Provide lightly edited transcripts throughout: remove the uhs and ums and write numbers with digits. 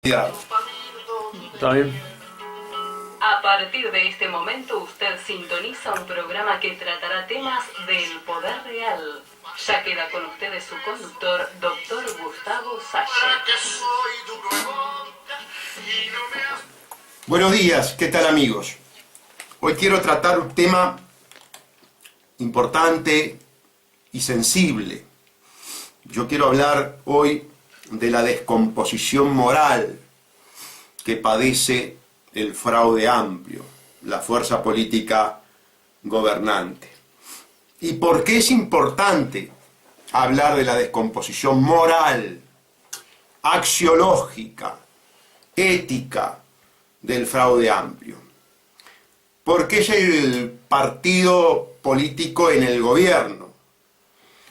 ¿Está bien? A partir de este momento usted sintoniza un programa que tratará temas del poder real. Ya queda con ustedes su conductor, Dr. Gustavo Salle. Buenos días, ¿qué tal amigos? Hoy quiero tratar un tema importante y sensible. Yo quiero hablar hoy de la descomposición moral que padece el Fraude Amplio, la fuerza política gobernante. ¿Y por qué es importante hablar de la descomposición moral, axiológica, ética del Fraude Amplio? Porque es el partido político en el gobierno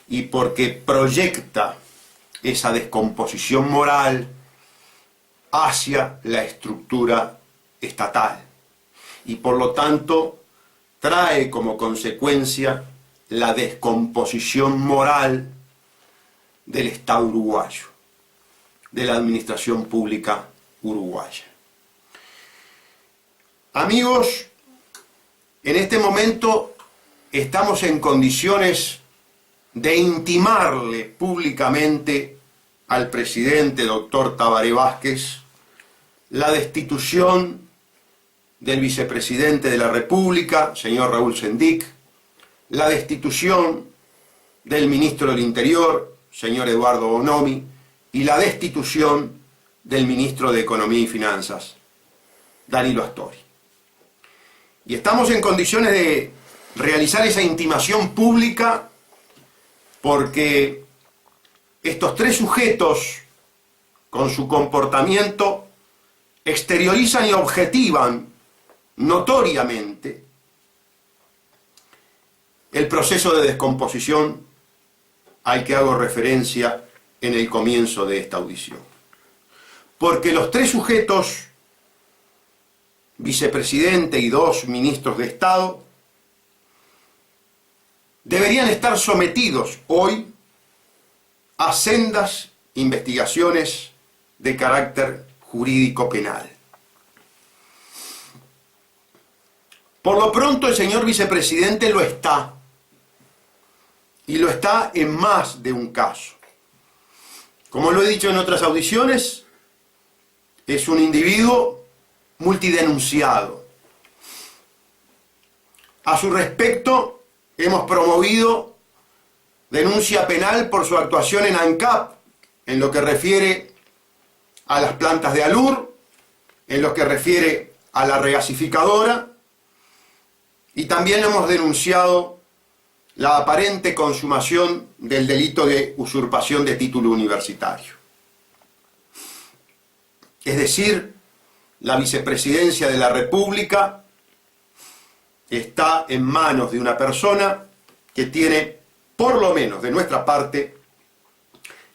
y porque proyecta esa descomposición moral hacia la estructura estatal y por lo tanto trae como consecuencia la descomposición moral del Estado uruguayo, de la administración pública uruguaya. Amigos, en este momento estamos en condiciones de intimarle públicamente al presidente doctor Tabaré Vázquez la destitución del vicepresidente de la República, señor Raúl Sendic, la destitución del ministro del Interior, señor Eduardo Bonomi, y la destitución del ministro de Economía y Finanzas, Danilo Astori. Y estamos en condiciones de realizar esa intimación pública porque estos tres sujetos, con su comportamiento, exteriorizan y objetivan notoriamente el proceso de descomposición al que hago referencia en el comienzo de esta audición. Porque los tres sujetos, vicepresidente y dos ministros de Estado, deberían estar sometidos hoy a sendas investigaciones de carácter jurídico penal. Por lo pronto el señor vicepresidente lo está, y lo está en más de un caso. Como lo he dicho en otras audiciones, es un individuo multidenunciado. A su respecto, hemos promovido denuncia penal por su actuación en ANCAP, en lo que refiere a las plantas de Alur, en lo que refiere a la regasificadora, y también hemos denunciado la aparente consumación del delito de usurpación de título universitario. Es decir, la vicepresidencia de la República está en manos de una persona que tiene, por lo menos de nuestra parte,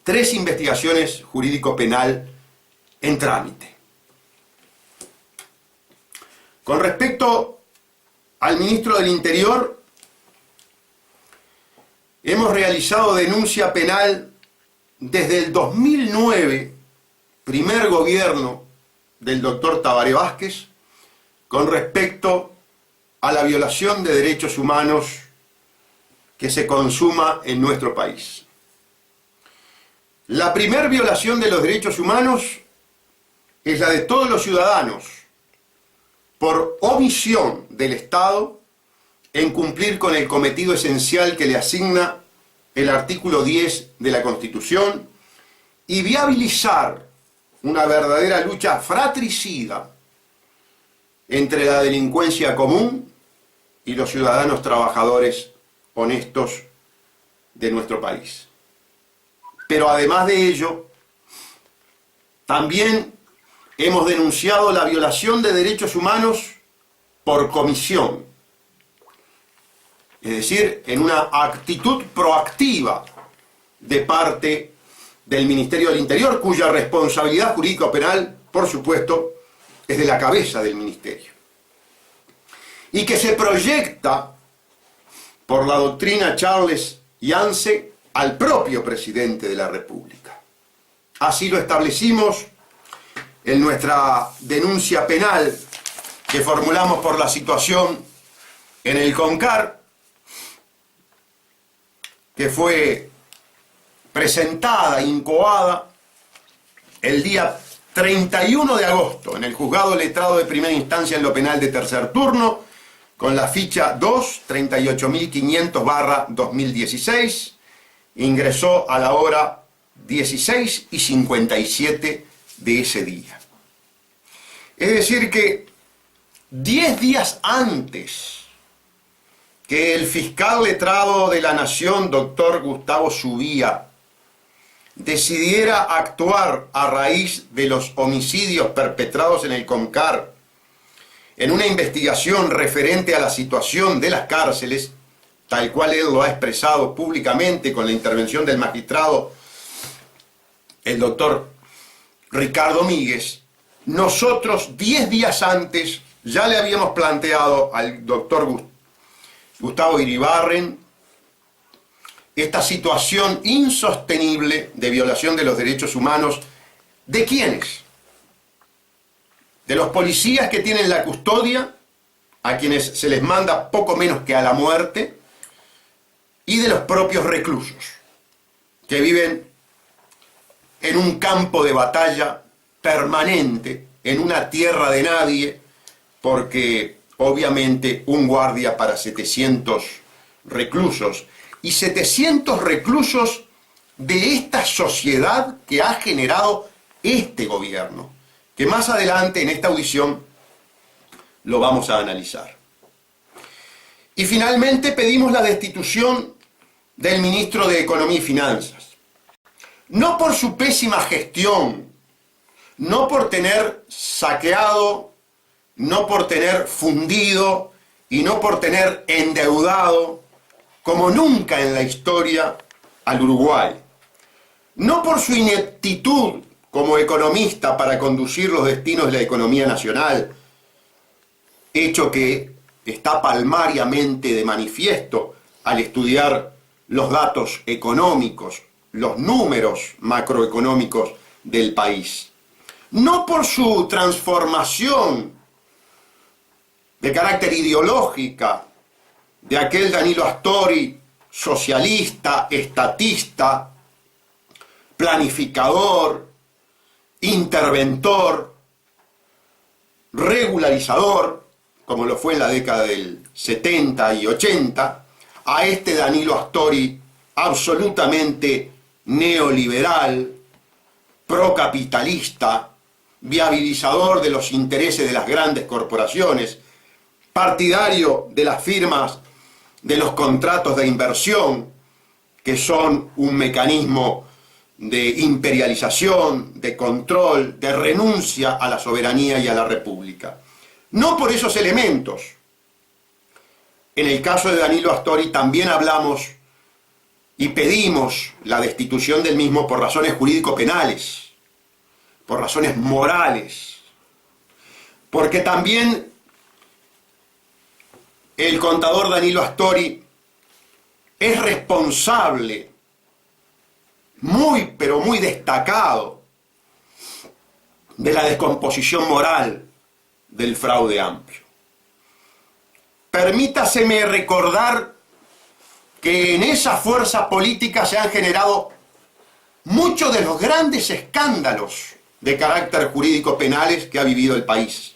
3 investigaciones jurídico-penal en trámite. Con respecto al ministro del Interior, hemos realizado denuncia penal desde el 2009, primer gobierno del doctor Tabaré Vázquez, con respecto a la violación de derechos humanos que se consuma en nuestro país. La primer violación de los derechos humanos es la de todos los ciudadanos por omisión del Estado en cumplir con el cometido esencial que le asigna el artículo 10 de la Constitución y viabilizar una verdadera lucha fratricida entre la delincuencia común y los ciudadanos trabajadores honestos de nuestro país. Pero además de ello, también hemos denunciado la violación de derechos humanos por comisión, es decir, en una actitud proactiva de parte del Ministerio del Interior, cuya responsabilidad jurídico-penal, por supuesto, es de la cabeza del Ministerio, y que se proyecta por la doctrina Charles Yance al propio presidente de la República. Así lo establecimos en nuestra denuncia penal que formulamos por la situación en el CONCAR, que fue presentada, incoada, el día 31 de agosto en el Juzgado Letrado de Primera Instancia en lo Penal de Tercer Turno, con la ficha 2-38500/2016, ingresó a la hora 16:57 de ese día. Es decir que 10 días antes que el fiscal letrado de la Nación, doctor Gustavo Subía, decidiera actuar a raíz de los homicidios perpetrados en el CONCAR en una investigación referente a la situación de las cárceles, tal cual él lo ha expresado públicamente con la intervención del magistrado, el doctor Ricardo Míguez, nosotros 10 días antes ya le habíamos planteado al doctor Gustavo Iribarren esta situación insostenible de violación de los derechos humanos. ¿De quiénes? De los policías que tienen la custodia, a quienes se les manda poco menos que a la muerte, y de los propios reclusos, que viven en un campo de batalla permanente, en una tierra de nadie, porque obviamente un guardia para 700 reclusos, y 700 reclusos de esta sociedad que ha generado este gobierno, que más adelante en esta audición lo vamos a analizar. Y finalmente pedimos la destitución del ministro de Economía y Finanzas. No por su pésima gestión, no por tener saqueado, no por tener fundido y no por tener endeudado, como nunca en la historia, al Uruguay. No por su ineptitud como economista para conducir los destinos de la economía nacional, hecho que está palmariamente de manifiesto al estudiar los datos económicos, los números macroeconómicos del país. No por su transformación de carácter ideológica de aquel Danilo Astori, socialista, estatista, planificador, interventor, regularizador, como lo fue en la década del 70 y 80, a este Danilo Astori absolutamente neoliberal, procapitalista, viabilizador de los intereses de las grandes corporaciones, partidario de las firmas de los contratos de inversión, que son un mecanismo de imperialización, de control, de renuncia a la soberanía y a la república. No por esos elementos. En el caso de Danilo Astori también hablamos y pedimos la destitución del mismo por razones jurídico-penales, por razones morales, porque también el contador Danilo Astori es responsable, muy pero muy destacado, de la descomposición moral del fraude amplio. Permítaseme recordar que en esa fuerza política se han generado muchos de los grandes escándalos de carácter jurídico penales que ha vivido el país.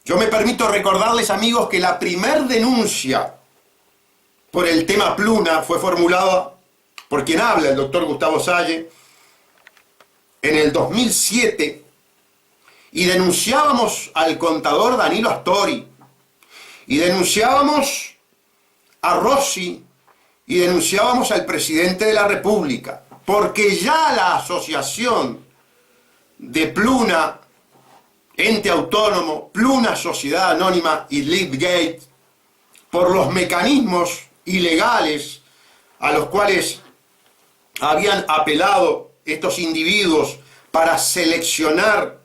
Yo me permito recordarles, amigos, que la primer denuncia por el tema Pluna fue formulada por quien habla, el doctor Gustavo Salle, en el 2007, y denunciábamos al contador Danilo Astori, y denunciábamos a Rossi, y denunciábamos al presidente de la República, porque ya la asociación de Pluna, ente autónomo, Pluna Sociedad Anónima y Leadgate, por los mecanismos ilegales a los cuales habían apelado estos individuos para seleccionar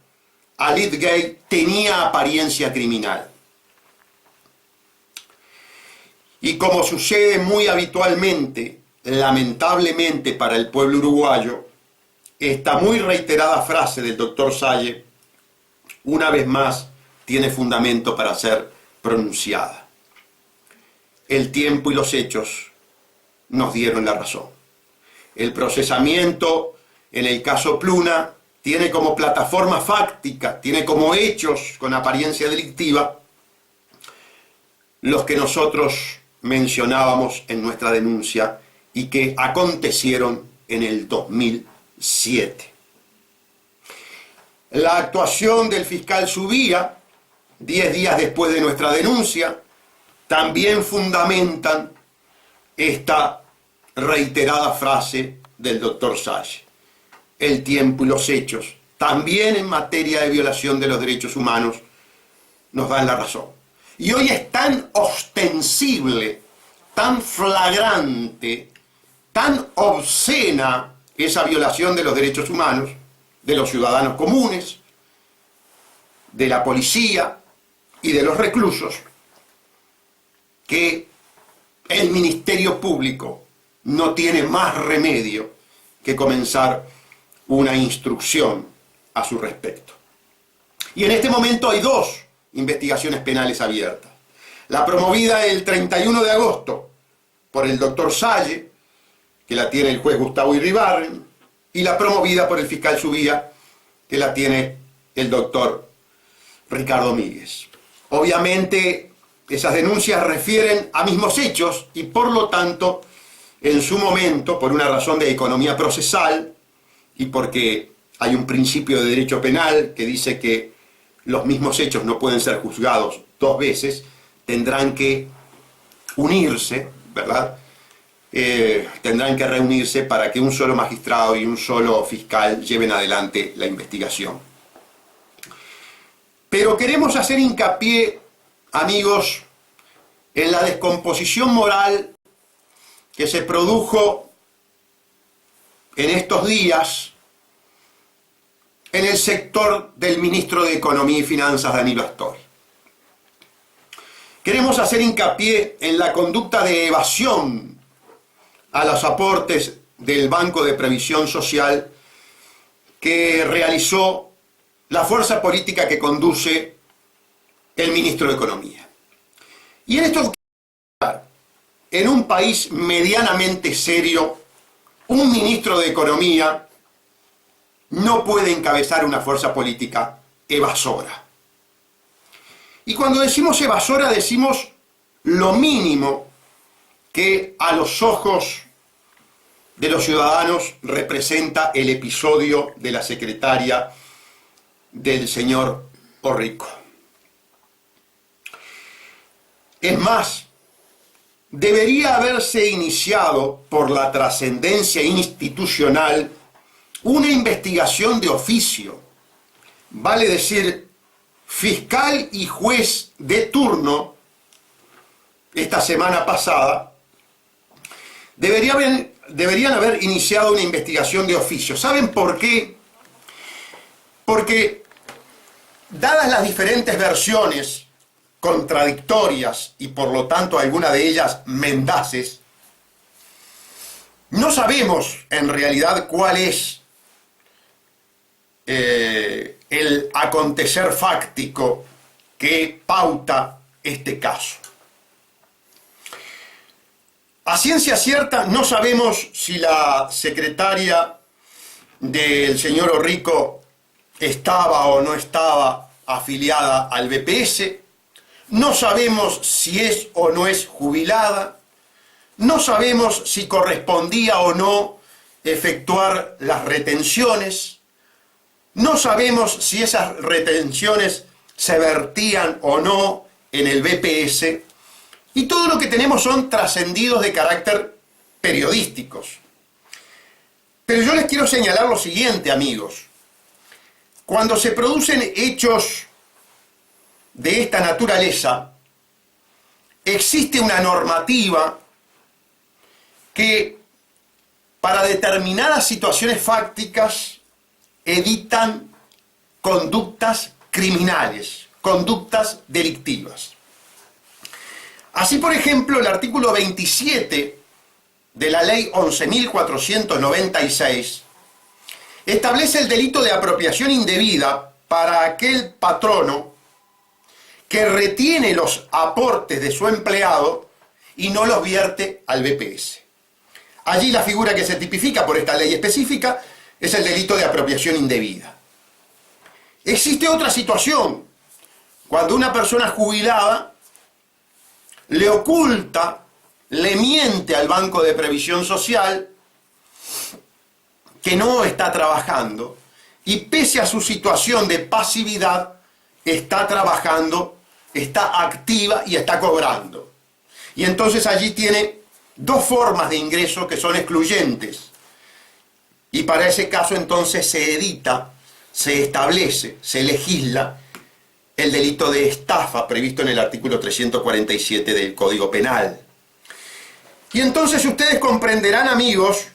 a Leadgate, tenía apariencia criminal. Y como sucede muy habitualmente, lamentablemente para el pueblo uruguayo, esta muy reiterada frase del doctor Salle, una vez más, tiene fundamento para ser pronunciada. El tiempo y los hechos nos dieron la razón. El procesamiento, en el caso Pluna, tiene como plataforma fáctica, tiene como hechos con apariencia delictiva los que nosotros mencionábamos en nuestra denuncia y que acontecieron en el 2007. La actuación del fiscal Subía, 10 días después de nuestra denuncia, también fundamentan esta reiterada frase del doctor Salle. El tiempo y los hechos, también en materia de violación de los derechos humanos, nos dan la razón. Y hoy es tan ostensible, tan flagrante, tan obscena esa violación de los derechos humanos, de los ciudadanos comunes, de la policía y de los reclusos, que el Ministerio Público no tiene más remedio que comenzar una instrucción a su respecto. Y en este momento hay 2 investigaciones penales abiertas. La promovida el 31 de agosto por el doctor Salle, que la tiene el juez Gustavo Iribarren, y la promovida por el fiscal Subía, que la tiene el doctor Ricardo Míguez. Obviamente, esas denuncias refieren a mismos hechos y por lo tanto, en su momento, por una razón de economía procesal y porque hay un principio de derecho penal que dice que los mismos hechos no pueden ser juzgados 2 veces, tendrán que unirse, ¿verdad? Tendrán que reunirse para que un solo magistrado y un solo fiscal lleven adelante la investigación. Pero queremos hacer hincapié, amigos, en la descomposición moral que se produjo en estos días en el sector del ministro de Economía y Finanzas, Danilo Astori. Queremos hacer hincapié en la conducta de evasión a los aportes del Banco de Previsión Social que realizó la fuerza política que conduce el ministro de Economía. Y en esto, en un país medianamente serio, un ministro de Economía no puede encabezar una fuerza política evasora. Y cuando decimos evasora, decimos lo mínimo que a los ojos de los ciudadanos representa el episodio de la secretaria del señor Orrico. Es más, debería haberse iniciado por la trascendencia institucional una investigación de oficio, vale decir, fiscal y juez de turno, esta semana pasada, deberían haber iniciado una investigación de oficio. ¿Saben por qué? Porque, dadas las diferentes versiones contradictorias y por lo tanto algunas de ellas mendaces, no sabemos en realidad cuál es el acontecer fáctico que pauta este caso. A ciencia cierta no sabemos si la secretaria del señor Orrico estaba o no estaba afiliada al BPS, no sabemos si es o no es jubilada, no sabemos si correspondía o no efectuar las retenciones, no sabemos si esas retenciones se vertían o no en el BPS, y todo lo que tenemos son trascendidos de carácter periodísticos. Pero yo les quiero señalar lo siguiente, amigos. Cuando se producen hechos de esta naturaleza, existe una normativa que para determinadas situaciones fácticas evitan conductas criminales, conductas delictivas. Así, por ejemplo, el artículo 27 de la ley 11.496 establece el delito de apropiación indebida para aquel patrono que retiene los aportes de su empleado y no los vierte al BPS. Allí la figura que se tipifica por esta ley específica es el delito de apropiación indebida. Existe otra situación, cuando una persona jubilada le oculta, le miente al Banco de Previsión Social que no está trabajando y pese a su situación de pasividad está trabajando, está activa y está cobrando. Y entonces allí tiene dos formas de ingreso que son excluyentes. Y para ese caso entonces se edita, se establece, se legisla el delito de estafa previsto en el artículo 347 del Código Penal. Y entonces ustedes comprenderán, amigos,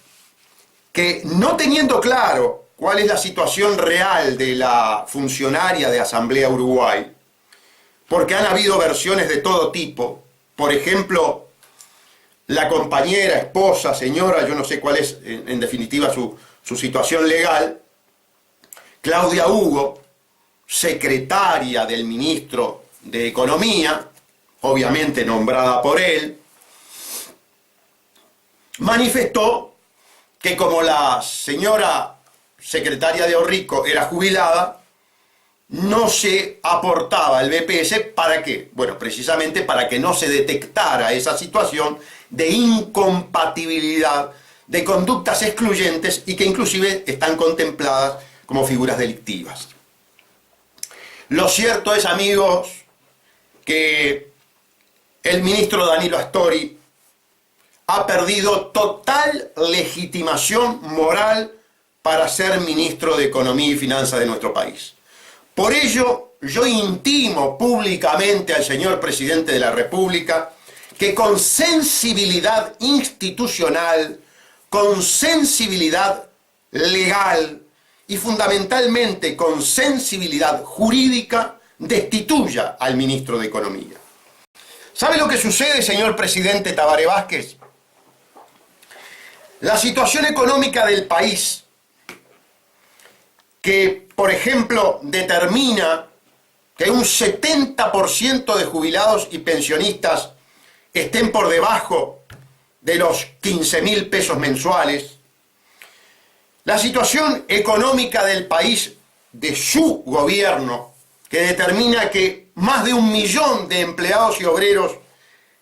que no teniendo claro cuál es la situación real de la funcionaria de Asamblea Uruguay, porque han habido versiones de todo tipo, por ejemplo, la compañera, esposa, señora, yo no sé cuál es en definitiva su situación legal, Claudia Hugo, secretaria del ministro de Economía, obviamente nombrada por él, manifestó que como la señora secretaria de Orrico era jubilada, no se aportaba el BPS. ¿Para qué? Bueno, precisamente para que no se detectara esa situación de incompatibilidad, de conductas excluyentes y que inclusive están contempladas como figuras delictivas. Lo cierto es, amigos, que el ministro Danilo Astori ha perdido total legitimación moral para ser ministro de Economía y Finanzas de nuestro país. Por ello, yo intimo públicamente al señor presidente de la República que con sensibilidad institucional, con sensibilidad legal y fundamentalmente con sensibilidad jurídica, destituya al ministro de Economía. ¿Sabe lo que sucede, señor presidente Tabaré Vázquez? La situación económica del país, que, por ejemplo, determina que un 70% de jubilados y pensionistas estén por debajo de los 15.000 pesos mensuales, la situación económica del país, de su gobierno, que determina que más de 1 millón de empleados y obreros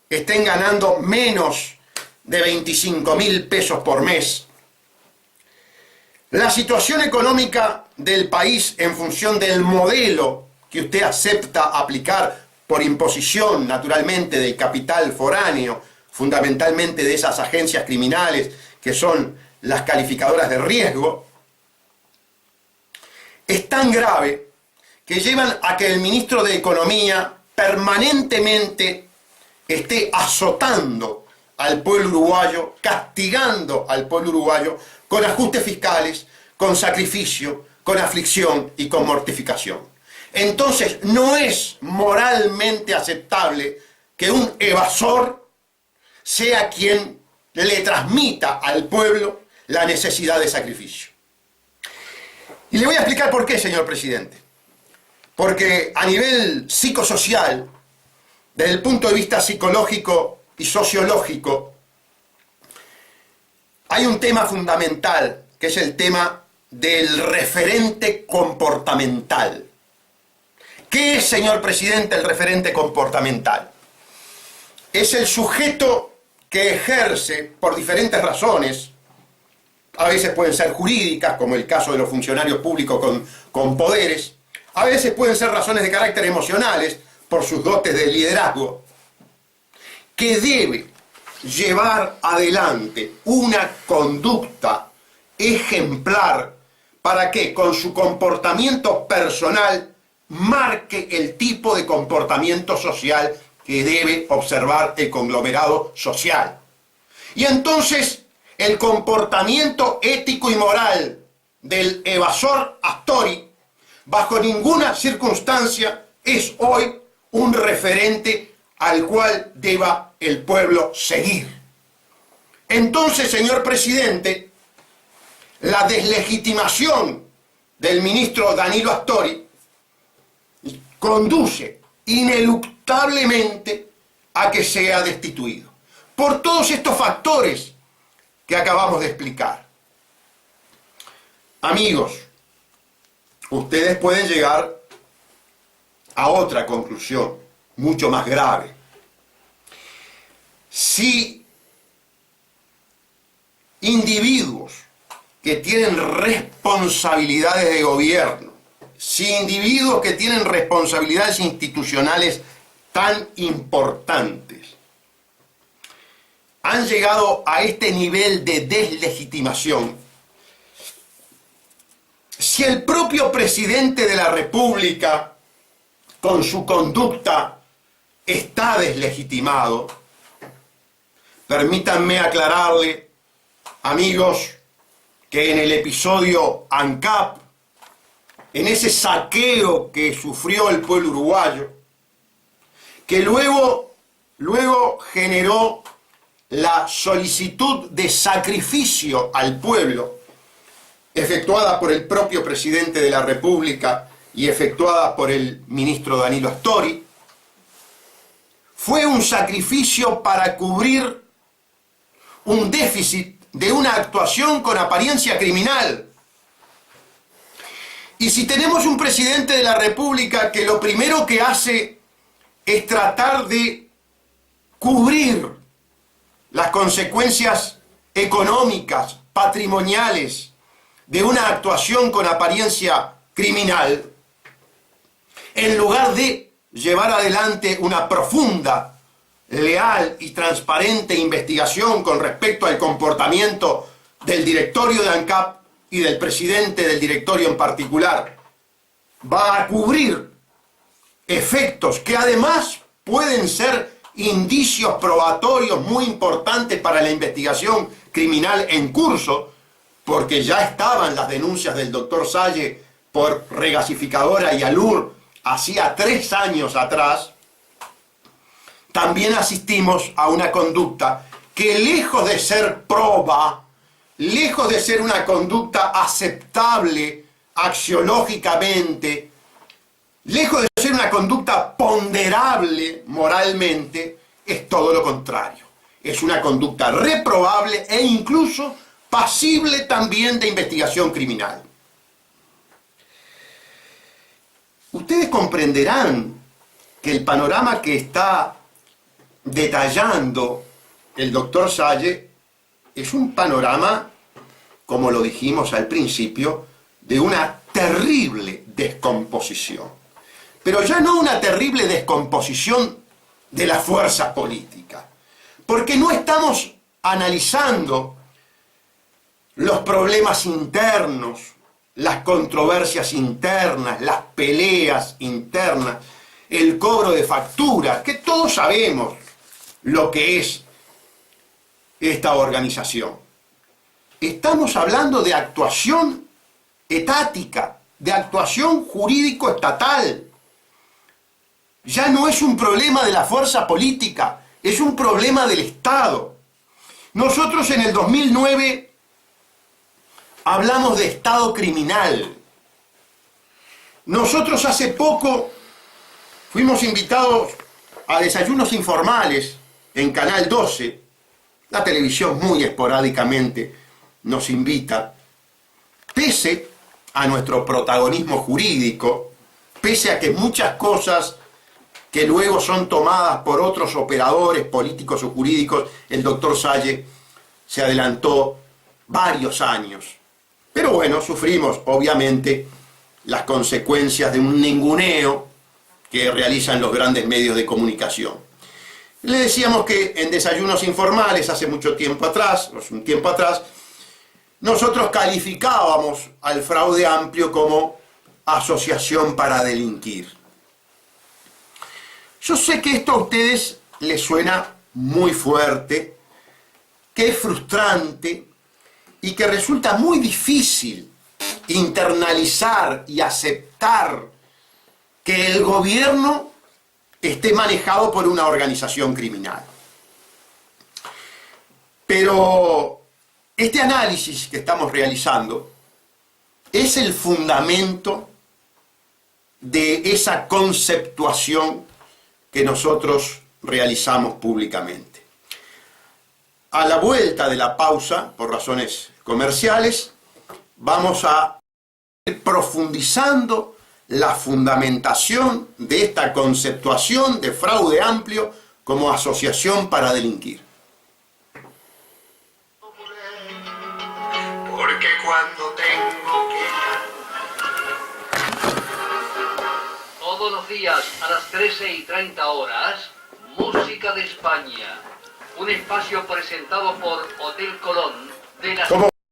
estén ganando menos de 25.000 pesos por mes. La situación económica del país en función del modelo que usted acepta aplicar por imposición, naturalmente, del capital foráneo, fundamentalmente de esas agencias criminales que son las calificadoras de riesgo, es tan grave que llevan a que el ministro de Economía permanentemente esté azotando al pueblo uruguayo, castigando al pueblo uruguayo con ajustes fiscales, con sacrificio, con aflicción y con mortificación. Entonces, no es moralmente aceptable que un evasor sea quien le transmita al pueblo la necesidad de sacrificio. Y le voy a explicar por qué, señor presidente. Porque a nivel psicosocial, desde el punto de vista psicológico y sociológico, hay un tema fundamental, que es el tema del referente comportamental. ¿Qué es, señor presidente, el referente comportamental? Es el sujeto que ejerce, por diferentes razones, a veces pueden ser jurídicas, como el caso de los funcionarios públicos con poderes, a veces pueden ser razones de carácter emocionales, por sus dotes de liderazgo, que debe llevar adelante una conducta ejemplar para que con su comportamiento personal marque el tipo de comportamiento social que debe observar el conglomerado social. Y entonces el comportamiento ético y moral del evasor Astori bajo ninguna circunstancia es hoy un referente al cual deba el pueblo seguir. Entonces, señor presidente, la deslegitimación del ministro Danilo Astori conduce ineluctablemente a que sea destituido. Por todos estos factores que acabamos de explicar. Amigos, ustedes pueden llegar a otra conclusión, mucho más grave. Si individuos que tienen responsabilidades de gobierno, si individuos que tienen responsabilidades institucionales tan importantes, han llegado a este nivel de deslegitimación, si el propio presidente de la República, con su conducta, está deslegitimado, permítanme aclararle, amigos, que en el episodio ANCAP, en ese saqueo que sufrió el pueblo uruguayo, que luego generó la solicitud de sacrificio al pueblo, efectuada por el propio presidente de la República y efectuada por el ministro Danilo Astori, fue un sacrificio para cubrir un déficit de una actuación con apariencia criminal. Y si tenemos un presidente de la República que lo primero que hace es tratar de cubrir las consecuencias económicas, patrimoniales, de una actuación con apariencia criminal, en lugar de llevar adelante una profunda, leal y transparente investigación con respecto al comportamiento del directorio de ANCAP y del presidente del directorio en particular, va a cubrir efectos que además pueden ser indicios probatorios muy importantes para la investigación criminal en curso, porque ya estaban las denuncias del doctor Salle por regasificadora y ALUR hacía 3 años atrás. También asistimos a una conducta que, lejos de ser proba, lejos de ser una conducta aceptable axiológicamente, lejos de ser una conducta ponderable moralmente, es todo lo contrario. Es una conducta reprobable e incluso pasible también de investigación criminal. Ustedes comprenderán que el panorama que está detallando el doctor Salle es un panorama, como lo dijimos al principio, de una terrible descomposición. Pero ya no una terrible descomposición de la fuerza política, porque no estamos analizando los problemas internos, las controversias internas, las peleas internas, el cobro de facturas, que todos sabemos lo que es esta organización. Estamos hablando de actuación etática, de actuación jurídico-estatal. Ya no es un problema de la fuerza política, es un problema del Estado. Nosotros en el 2009 hablamos de Estado criminal. Nosotros hace poco fuimos invitados a desayunos informales en Canal 12. La televisión muy esporádicamente nos invita, pese a nuestro protagonismo jurídico, pese a que muchas cosas que luego son tomadas por otros operadores políticos o jurídicos, el doctor Salle se adelantó varios años. Pero bueno, sufrimos obviamente las consecuencias de un ninguneo que realizan los grandes medios de comunicación. Le decíamos que en desayunos informales hace un tiempo atrás, nosotros calificábamos al fraude amplio como asociación para delinquir. Yo sé que esto a ustedes les suena muy fuerte, que es frustrante y que resulta muy difícil internalizar y aceptar que el gobierno esté manejado por una organización criminal. Pero Este análisis que estamos realizando es el fundamento de esa conceptuación que nosotros realizamos públicamente. A la vuelta de la pausa, por razones comerciales, vamos a ir profundizando la fundamentación de esta conceptuación de fraude amplio como asociación para delinquir. Porque cuando tengo que... Todos los días a las 13:30 Música de España. Un espacio presentado por Hotel Colón de la...